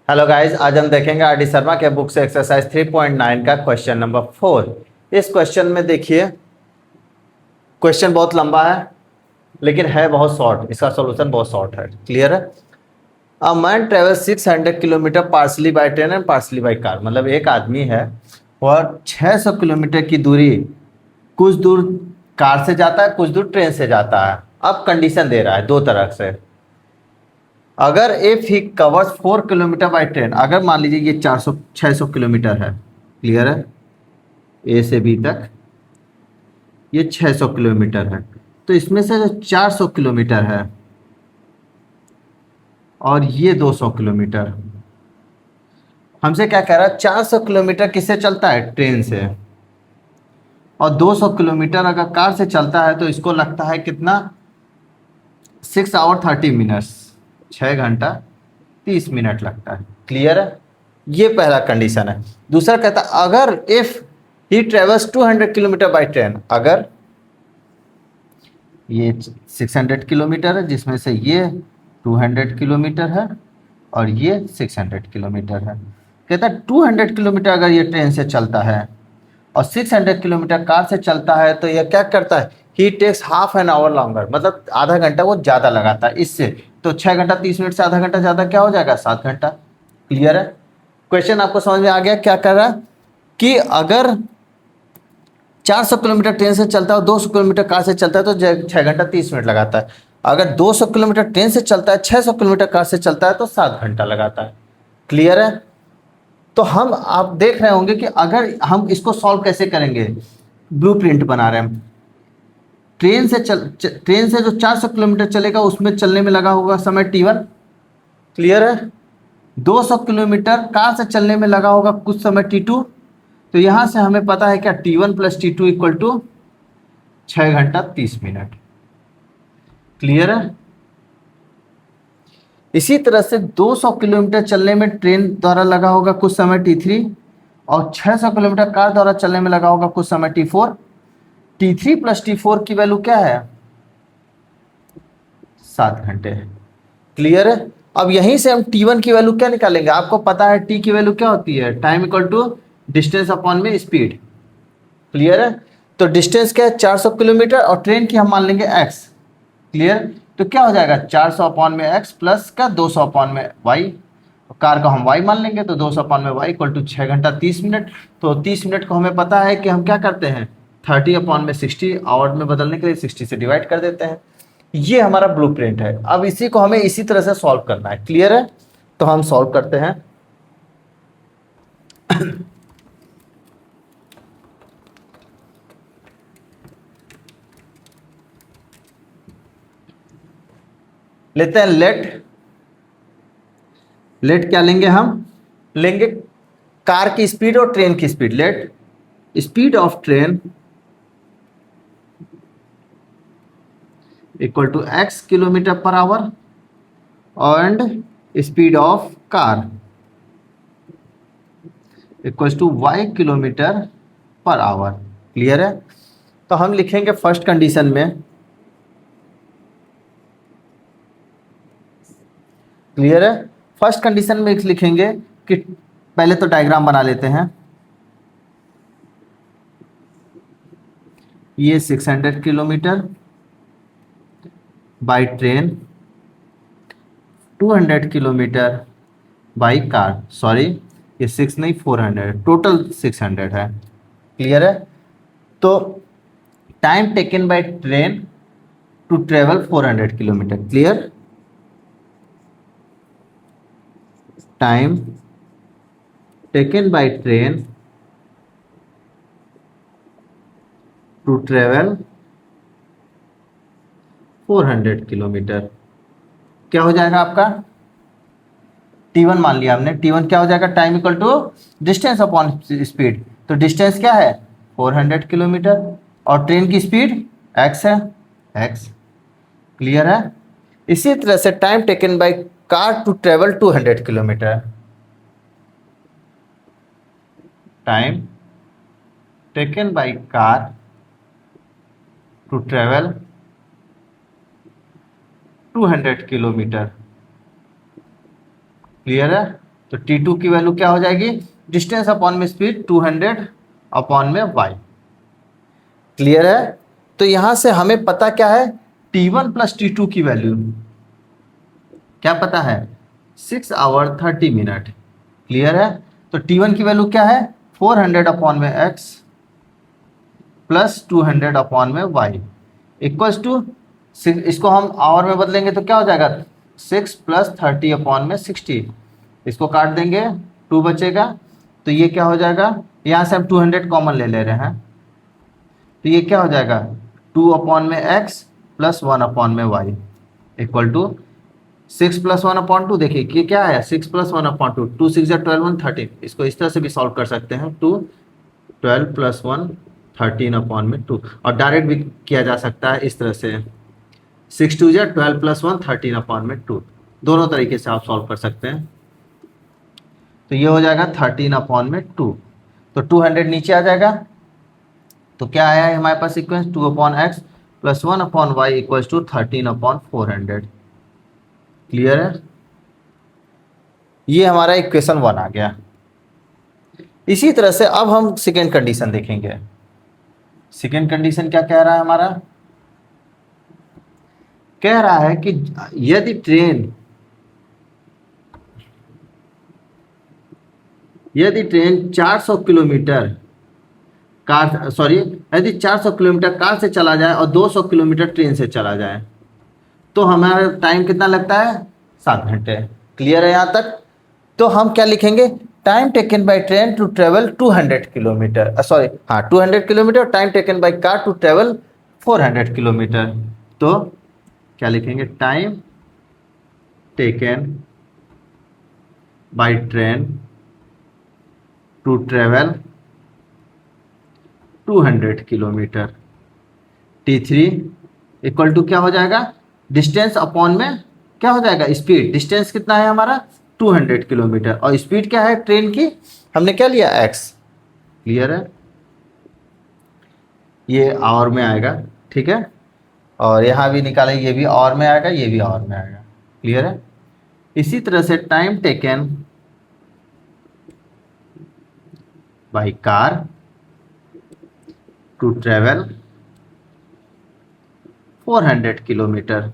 Hello guys, आज हम देखेंगे आर डी शर्मा के बुक से एक्सरसाइज 3.9 का क्वेश्चन नंबर 4। इस क्वेश्चन में देखिए, क्वेश्चन बहुत लंबा है लेकिन है बहुत शॉर्ट। इसका सॉल्यूशन बहुत शॉर्ट है। क्लियर है? A man travel 600 kilometre partly by train and partly by car. मतलब एक आदमी है और 600 किलोमीटर की दूरी कुछ दूर कार से जाता है, कुछ दूर ट्रेन से जाता है। अब कंडीशन दे रहा है दो तरह से। अगर if he covers 4 kilometre by train, अगर मान लीजिए ये 600 किलोमीटर है। क्लियर है? ए से बी तक ये 600 किलोमीटर है, तो इसमें से जो 400 किलोमीटर है और ये 200 किलोमीटर, हमसे क्या कह रहा है? 400 किलोमीटर किससे चलता है? ट्रेन से। और 200 किलोमीटर अगर कार से चलता है तो इसको लगता है कितना? 6 आवर 30 मिनट्स, 6 घंटा 30 मिनट लगता है। क्लियर है? ये पहला कंडीशन है। दूसरा कहता है अगर if he travels 200 kilometre by train, अगर ये 600 किलोमीटर है जिसमें से ये 200 किलोमीटर है और ये 600 किलोमीटर है। कहता है 200 किलोमीटर अगर ये ट्रेन से चलता है और 600 किलोमीटर कार से चलता है तो यह क्या करता है? He takes half an hour longer, मतलब आधा घंटा वो ज़्यादा लगाता है इससे। तो 6 घंटा 30 मिनट से आधा घंटा ज़्यादा क्या हो जाएगा? 7 घंटा। क्लियर है? क्वेश्चन आपको समझ में आ गया? क्या कर रहा है कि अगर 400 किलोमीटर ट्रेन से चलता है और 200 किलोमीटर कार से चलता है तो 6 घंटा 30 मिनट लगाता है। अगर 200 किलोमीटर ट्रेन से चलता है, 600 किलोमीटर कार से चलता है तो 7 घंटा लगाता है। क्लियर है? तो हम आप देख रहे होंगे कि अगर हम इसको सॉल्व कैसे करेंगे। ब्लूप्रिंट बना रहे हैं हम। ट्रेन से जो 400 किलोमीटर चलेगा उसमें चलने में लगा होगा समय T1। क्लियर है? 200 किलोमीटर कार से चलने में लगा होगा कुछ समय T2। तो यहां से हमें पता है क्या? T1 plus T2 equal to 6 घंटा 30 मिनट। क्लियर है? इसी तरह से 200 किलोमीटर चलने में ट्रेन द्वारा लगा होगा कुछ समय T3 और 600 किलोमीटर कार द्वारा चलने में लगा होगा कुछ समय T4। T3 प्लस T4 की वैल्यू क्या है? 7 घंटे। क्लियर है? अब यहीं से हम T1 की वैल्यू क्या निकालेंगे? आपको पता है T की वैल्यू क्या होती है? Time equal to distance upon में स्पीड। क्लियर है? तो डिस्टेंस क्या है? 400 किलोमीटर और ट्रेन की हम मान लेंगे x। क्लियर? तो क्या हो जाएगा? 400 अपॉन में x प्लस का 200 अपॉन में y। कार को हम y मान लेंगे तो 200 अपॉन में y इक्वल टू 6 घंटा 30 मिनट। तो 30 मिनट को हमें पता है कि हम क्या करते हैं? 30 अपॉन में 60 आवर में बदलने के लिए 60 से डिवाइड कर देते हैं। ये हमारा ब्लूप्रिंट है। अब इसी को हमें इसी तरह से सॉल्व करना है। क्लियर है? तो हम सॉल्व करते हैं। लेते हैं लेट क्या लेंगे? हम लेंगे कार की स्पीड और ट्रेन की speed. Let speed of train equal to x kilometre per hour and speed of car equal to y kilometre per hour. Clear है? तो हम लिखेंगे फर्स्ट कंडीशन में। क्लियर है? फर्स्ट कंडीशन में लिखेंगे कि पहले तो डायग्राम बना लेते हैं। ये 600 kilometre by train, 200 kilometre by car. Sorry, ये 6 नहीं 400, टोटल 600 है। क्लियर है? तो time taken by train to travel 400 kilometre. Clear? Time taken by train to travel 400 kilometre क्या हो जाएगा आपका? T1 मान लिया हमने। T1 क्या हो जाएगा? Time equal to distance upon speed. तो डिस्टेंस क्या है? 400 किलोमीटर और ट्रेन की स्पीड x है, x। क्लियर है? इसी तरह से time taken by car to travel 200 kilometre. Time taken by car to travel 200 kilometre. Clear है? तो T2 की वैल्यू क्या हो जाएगी, डिस्टेंस अपॉन में स्पीड 200 अपॉन में y। क्लियर है। तो यहां से हमें पता क्या है, T1 प्लस T2 की वैल्यू क्या पता है, 6 आवर 30 मिनट। क्लियर है। तो T1 की वैल्यू क्या है, 400 अपॉन में x प्लस 200 अपॉन में y इक्वल्स टू, इसको हम आवर में बदलेंगे तो क्या हो जाएगा, 6 प्लस 30 अपॉन में 60। इसको काट देंगे, 2 बचेगा, तो ये क्या हो जाएगा, यहाँ से हम 200 कॉमन ले ले रहे हैं, तो ये क्या हो जाएगा, 2 अपॉन में x प्लस 1 अपॉन में y equal to 6 plus 1 upon 2। देखिए ये क्या है, 6 प्लस 1 अपॉन 2, 2 6 या 12 1 13। इसको इस तरह से भी सॉल्व कर सकते हैं, 2 12 प्लस 1 13 अपॉन में 2, और डायरेक्ट भी किया जा सकता है इस तरह से, 6 2 या 12 प्लस 1 13 अपॉन में 2। दोनों तरीके से आप सॉल्व कर सकते हैं। तो ये हो जाएगा 13 अपॉन में 2, तो 200 नीचे आ जाएगा, तो क्या आया है हमारे पास equation, 2 upon x plus 1 upon y equals to 13 upon 400। Clear है। ये हमारा इक्वेशन 1 आ गया। इसी तरह से अब हम सेकेंड कंडीशन देखेंगे। सेकेंड कंडीशन क्या कह रहा है हमारा, कह रहा है कि यदि ट्रेन 400 किलोमीटर कार, सॉरी, यदि 400 किलोमीटर कार से चला जाए और 200 किलोमीटर ट्रेन से चला जाए, तो हमारा टाइम कितना लगता है, 7 घंटे। क्लियर है यहाँ तक। तो हम क्या लिखेंगे, time taken by train to travel 200 kilometre, sorry हाँ 200 kilometre, time taken by car to travel 400 kilometre. तो क्या लिखेंगे, time taken by train to travel 200 kilometre, T3 equal to क्या हो जाएगा, डिस्टेंस अपॉन में क्या हो जाएगा, स्पीड। डिस्टेंस कितना है हमारा, 200 किलोमीटर, और स्पीड क्या है ट्रेन की, हमने क्या लिया, x। क्लियर है। ये आवर में आएगा, ठीक है, और यहाँ भी निकाले, ये भी आवर में आएगा, ये भी आवर में आएगा। क्लियर है। इसी तरह से time taken by car to travel 400 kilometre,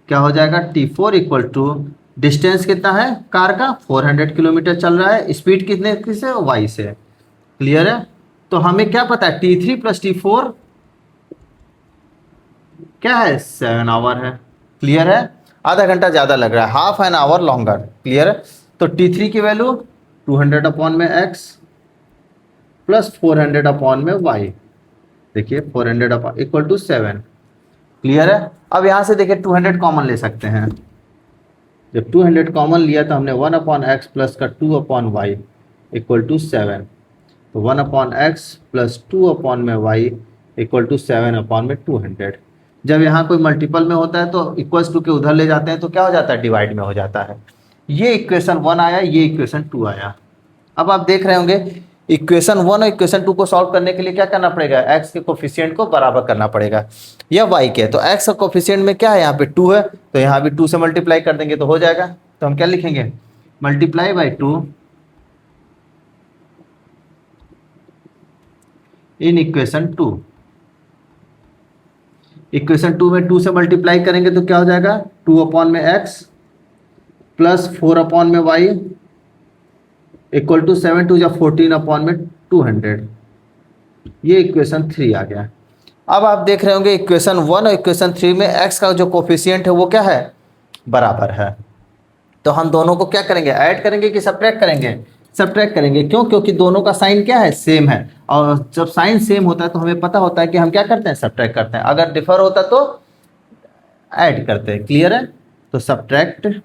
क्या हो जाएगा, T4 इक्वल टू, डिस्टेंस कितना है कार का, 400 किलोमीटर चल रहा है, स्पीड कितने से, y से। क्लियर है। तो हमें क्या पता है, T3 प्लस T4 क्या है, 7 आवर है। क्लियर है। आधा घंटा ज़्यादा लग रहा है, half an hour longer. Clear है। तो T3 की वैल्यू 200 अपॉन में x प्लस 400 अपॉन में y, देखिए 400 अपॉन इक्वल टू 7। क्लियर है। अब यहाँ से देखिए 200 कॉमन ले सकते हैं, जब 200 कॉमन लिया तो हमने 1 अपॉन एक्स प्लस का 2 अपॉन वाई इक्वल टू 7, तो 1 अपॉन एक्स प्लस 2 अपॉन में वाई इक्वल टू 7 अपॉन में 200। जब यहाँ कोई मल्टीपल में होता है तो इक्वल्स टू के उधर ले जाते हैं तो क्या हो जाता है, डिवाइड में हो जाता है। ये इक्वेशन 1 आया, ये इक्वेशन 2 आया। अब आप देख रहे होंगे इक्वेशन 1 और इक्वेशन 2 को सॉल्व करने के लिए क्या करना पड़ेगा, x के कोफिशिएंट को बराबर करना पड़ेगा या y के। तो x का कोफिशिएंट में क्या है, यहाँ पे 2 है, तो यहाँ भी 2 से मल्टीप्लाई कर देंगे तो हो जाएगा। तो हम क्या लिखेंगे, multiply by 2 in equation 2। Equation 2 में 2 से मल्टीप्लाई करेंगे तो क्या हो जाएगा, 2 अपॉन में x प्लस 4 अपॉन में y इक्वल टू 7 2 या 14 अपॉन में 200। ये इक्वेशन 3 आ गया। अब आप देख रहे होंगे इक्वेशन 1 और इक्वेशन 3 में x का जो कोफिशिएंट है वो क्या है, बराबर है। तो हम दोनों को क्या करेंगे, ऐड करेंगे कि सब्ट्रैक्ट करेंगे, सब्ट्रैक्ट करेंगे। क्यों, क्योंकि दोनों का साइन क्या है, सेम है, और जब साइन सेम होता है तो हमें पता होता है कि हम क्या करते हैं, सब्ट्रैक्ट करते हैं। अगर डिफर होता तो ऐड करते हैं। क्लियर है। तो सब्ट्रैक्ट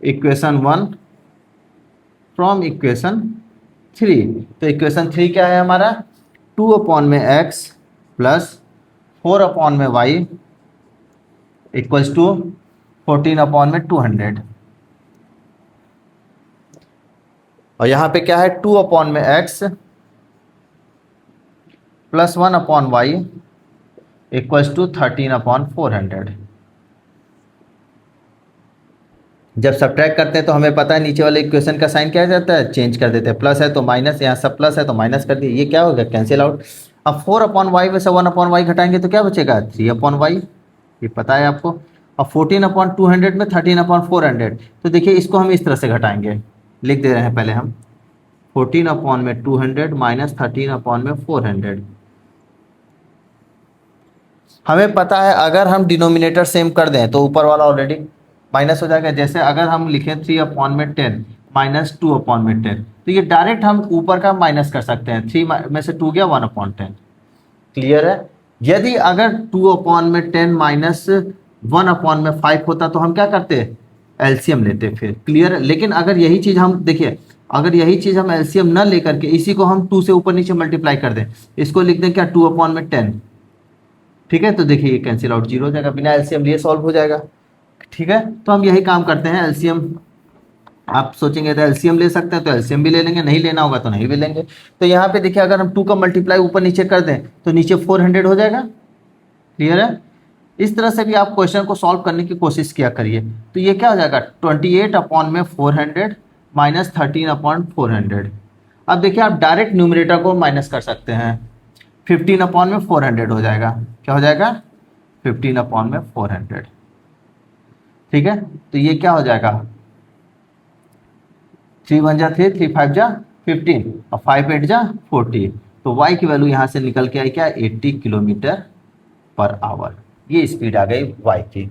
इक्वेशन 1 फ्रॉम इक्वेशन 3। तो इक्वेशन 3 क्या है हमारा, 2 अपॉन में x प्लस 4 अपॉन में y इक्वल्स टू 14 अपॉन में 200, और यहाँ पे क्या है, 2 अपॉन में x plus 1 upon y equals to 13 upon 400। जब सब्ट्रैक्ट करते हैं तो हमें पता है नीचे वाले इक्वेशन का साइन क्या जाता है, चेंज कर देते हैं, प्लस है तो माइनस, यहाँ सब प्लस है तो माइनस कर दिए, ये क्या होगा, कैंसिल आउट। अब 4/y में से 1/y घटाएंगे तो क्या बचेगा, 3/y, ये पता है आपको। अब 14/200 में 13/400, तो देखिए इसको हम इस तरह से घटाएंगे, लिख दे रहे हैं पहले हम, 14/200 माइनस 13/400। हमें पता है अगर हम डिनोमिनेटर सेम कर दें तो ऊपर वाला ऑलरेडी माइनस हो जाएगा। जैसे अगर हम लिखें 3/10 माइनस 2/10, तो ये डायरेक्ट हम ऊपर का माइनस कर सकते हैं, 3 में से 2 गया 1/10। क्लियर है। यदि अगर 2/10 माइनस 1/5 होता तो हम क्या करते, एलसीएम लेते फिर। क्लियर है। लेकिन अगर यही चीज़ हम देखिए, अगर यही चीज़ हम एलसीएम न लेकर के इसी को हम 2 से ऊपर नीचे मल्टीप्लाई कर दें, इसको लिख दें क्या 2/10, ठीक है, तो देखिए ये कैंसिल आउट, जीरो हो जाएगा, बिना एलसीएम लिए सॉल्व हो जाएगा। ठीक है, तो हम यही काम करते हैं, एलसीएम आप सोचेंगे तो एलसीएम ले सकते हैं, तो एलसीएम भी ले लेंगे, नहीं लेना होगा तो नहीं भी लेंगे। तो यहाँ पे देखिए अगर हम 2 का मल्टीप्लाई ऊपर नीचे कर दें तो नीचे 400 हो जाएगा। क्लियर है। इस तरह से भी आप क्वेश्चन को सॉल्व करने की कोशिश किया करिए। तो ये क्या हो जाएगा, 28/400 माइनस 13/400। अब देखिए आप डायरेक्ट न्यूमरेटर को माइनस कर सकते हैं, 15/400 हो जाएगा। क्या हो जाएगा, 15/400। ठीक है, तो ये क्या हो जाएगा, 3 1 जा 3, 3 5 जा 15 और 5 8 जा 40। तो y की वैल्यू यहाँ से निकल के आई क्या, 80 किलोमीटर पर आवर। ये स्पीड आ गई y की।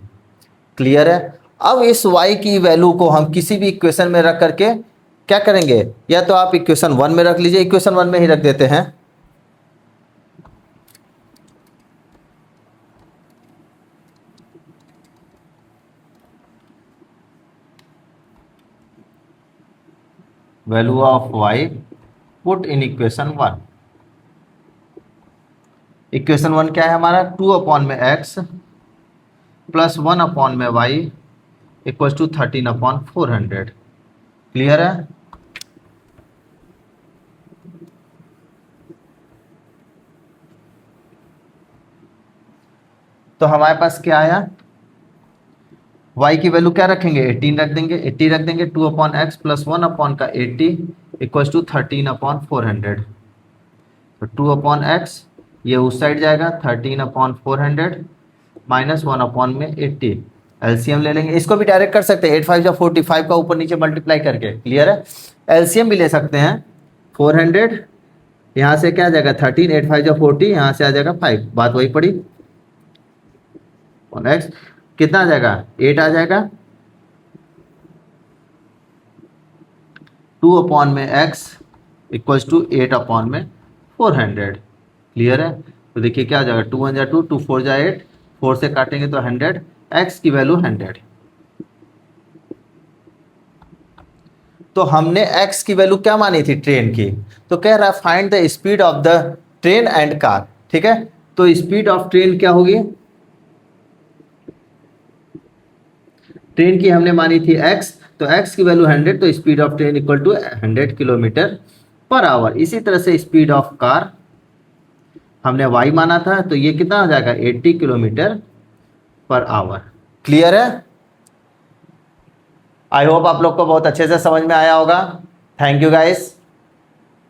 क्लियर है। अब इस y की वैल्यू को हम किसी भी इक्वेशन में रख करके क्या करेंगे, या तो आप इक्वेशन 1 में रख लीजिए, इक्वेशन 1 में ही रख देते हैं। Value of y put in equation 1। Equation 1 क्या है हमारा, 2/x plus 1/y equal to 13/400। Clear है। तो हमारे पास क्या आया, y की वैल्यू क्या रखेंगे, 18 रख देंगे, 80 रख देंगे, 2/x प्लस 1/80 इक्वल टू 13/400। तो 2/x ये उस साइड जाएगा, 13/400 माइनस 1/80। एलसीएम ले लेंगे, इसको भी डायरेक्ट कर सकते हैं, 8 5 45 का ऊपर नीचे मल्टीप्लाई करके। क्लियर है। एलसीएम भी ले सकते हैं, 400 यहाँ से क्या आ जाएगा 13, 8 5 40, यहाँ से आ जाएगा 5, बात वही पड़ी। और नेक्स्ट कितना आ जाएगा, 8 आ जाएगा, 2/x इक्वल्स टू 8/400। क्लियर है। तो देखिए क्या हो जाएगा, 2 1 जा 2, 2 4 जा 8, 4 से काटेंगे तो 100, x की वैल्यू 100। तो हमने x की वैल्यू क्या मानी थी, ट्रेन की। तो कह रहा है find the speed of the train and car. ठीक है, तो स्पीड ऑफ ट्रेन क्या होगी, ट्रेन की हमने मानी थी x, तो x की वैल्यू 100, तो speed of train equal to 100 kilometre per hour. इसी तरह से स्पीड ऑफ कार हमने y माना था, तो ये कितना हो जाएगा 80 किलोमीटर पर आवर। क्लियर है। आई होप आप लोग को बहुत अच्छे से समझ में आया होगा। Thank you guys.